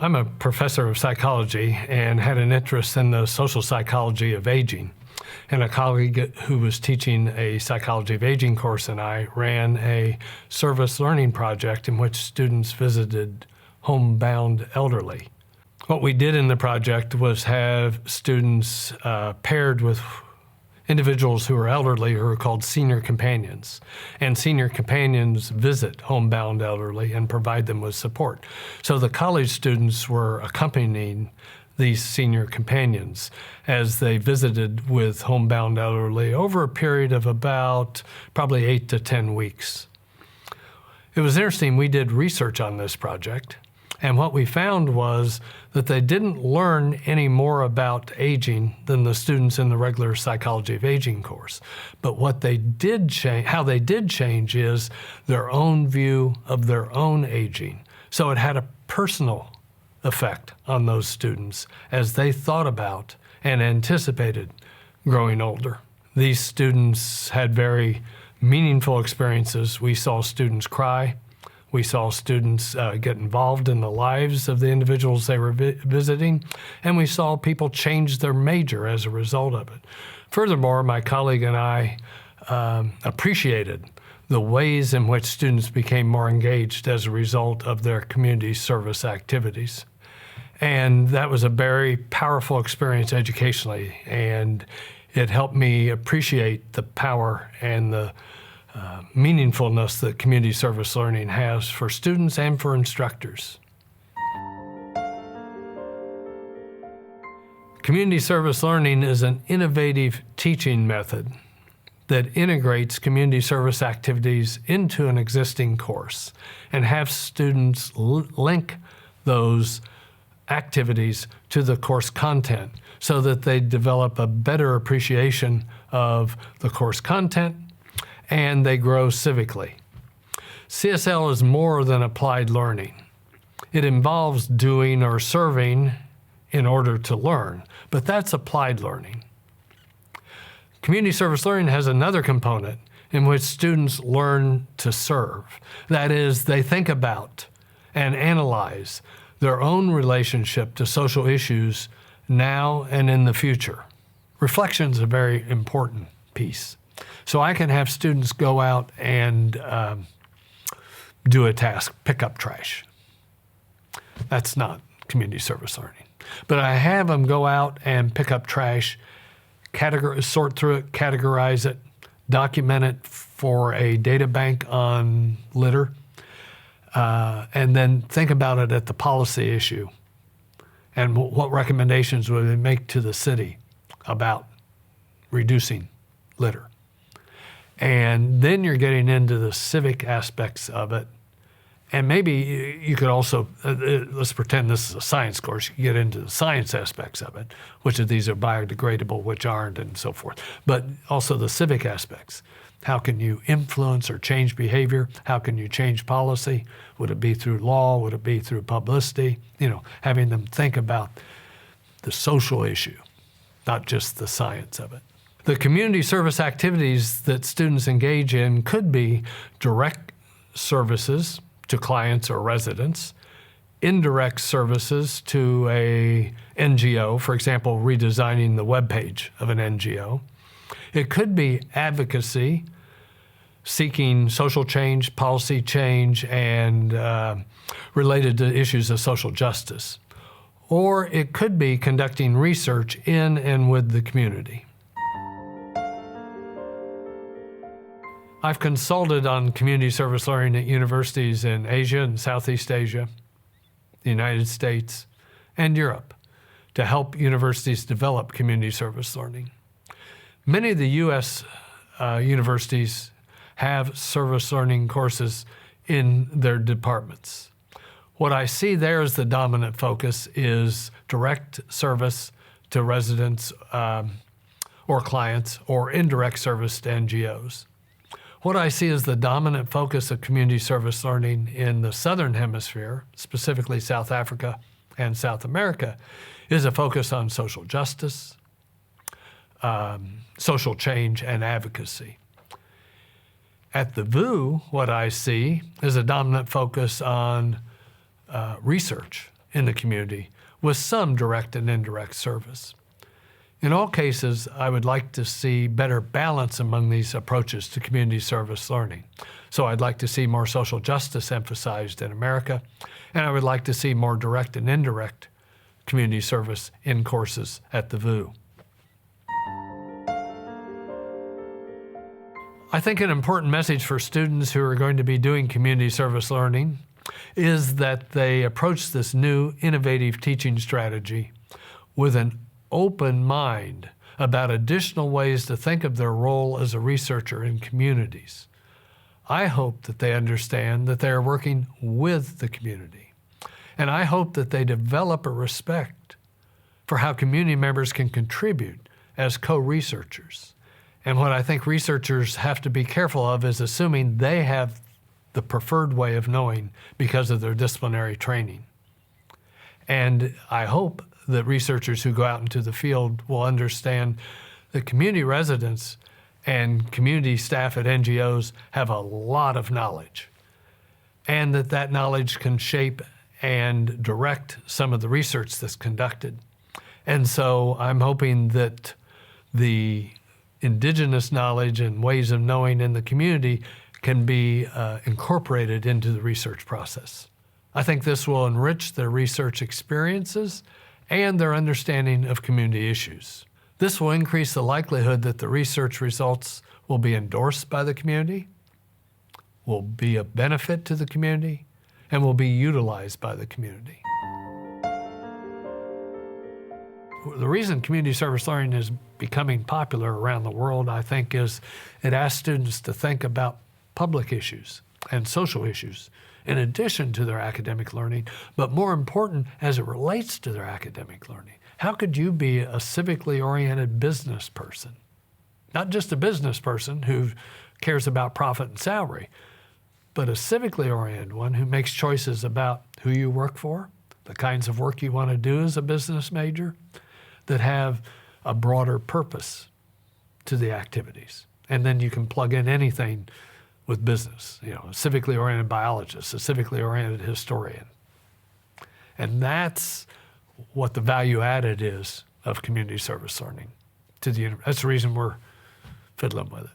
I'm a professor of psychology and had an interest in the social psychology of aging. And a colleague who was teaching a psychology of aging course and I ran a service learning project in which students visited homebound elderly. What we did in the project was have students paired with individuals who are elderly who are called senior companions. And senior companions visit homebound elderly and provide them with support. So the college students were accompanying these senior companions as they visited with homebound elderly over a period of about probably 8 to 10 weeks. It was interesting, we did research on this project, and what we found was that they didn't learn any more about aging than the students in the regular psychology of aging course. But what they did change, how they did change is their own view of their own aging. So it had a personal effect on those students as they thought about and anticipated growing older. These students had very meaningful experiences. We saw students cry. We saw students get involved in the lives of the individuals they were visiting, and we saw people change their major as a result of it. Furthermore, my colleague and I appreciated the ways in which students became more engaged as a result of their community service activities. And that was a very powerful experience educationally, and it helped me appreciate the power and the meaningfulness that community service learning has for students and for instructors. Community service learning is an innovative teaching method that integrates community service activities into an existing course and have students link those activities to the course content so that they develop a better appreciation of the course content and they grow civically. CSL is more than applied learning. It involves doing or serving in order to learn, but that's applied learning. Community service learning has another component in which students learn to serve. That is, they think about and analyze their own relationship to social issues now and in the future. Reflection is a very important piece. So I can have students go out and do a task, pick up trash. That's not community service learning. But I have them go out and pick up trash, sort through it, categorize it, document it for a data bank on litter, and then think about it at the policy issue and what recommendations would they make to the city about reducing litter. And then you're getting into the civic aspects of it. And maybe you could also, let's pretend this is a science course, you get into the science aspects of it, which of these are biodegradable, which aren't, and so forth. But also the civic aspects. How can you influence or change behavior? How can you change policy? Would it be through law? Would it be through publicity? You know, having them think about the social issue, not just the science of it. The community service activities that students engage in could be direct services to clients or residents, indirect services to a NGO, for example, redesigning the webpage of an NGO. It could be advocacy, seeking social change, policy change, and related to issues of social justice. Or it could be conducting research in and with the community. I've consulted on community service learning at universities in Asia and Southeast Asia, the United States, and Europe to help universities develop community service learning. Many of the U.S. Universities have service learning courses in their departments. What I see there as the dominant focus is direct service to residents or clients, or indirect service to NGOs. What I see as the dominant focus of community service learning in the Southern Hemisphere, specifically South Africa and South America, is a focus on social justice, social change, and advocacy. At the VU, what I see is a dominant focus on research in the community with some direct and indirect service. In all cases, I would like to see better balance among these approaches to community service learning. So I'd like to see more social justice emphasized in America, and I would like to see more direct and indirect community service in courses at the VU. I think an important message for students who are going to be doing community service learning is that they approach this new innovative teaching strategy with an open mind about additional ways to think of their role as a researcher in communities. I hope that they understand that they are working with the community. And I hope that they develop a respect for how community members can contribute as co-researchers. And what I think researchers have to be careful of is assuming they have the preferred way of knowing because of their disciplinary training. And I hope that researchers who go out into the field will understand that community residents and community staff at NGOs have a lot of knowledge, and that that knowledge can shape and direct some of the research that's conducted. And so I'm hoping that the indigenous knowledge and ways of knowing in the community can be incorporated into the research process. I think this will enrich their research experiences and their understanding of community issues. This will increase the likelihood that the research results will be endorsed by the community, will be a benefit to the community, and will be utilized by the community. The reason community service learning is becoming popular around the world, I think, is it asks students to think about public issues and social issues in addition to their academic learning, but more important as it relates to their academic learning. How could you be a civically oriented business person? Not just a business person who cares about profit and salary, but a civically oriented one who makes choices about who you work for, the kinds of work you want to do as a business major, that have a broader purpose to the activities. And then you can plug in anything with business, a civically oriented biologist, a civically oriented historian. And that's what the value added is of community service learning to the university. That's the reason we're fiddling with it.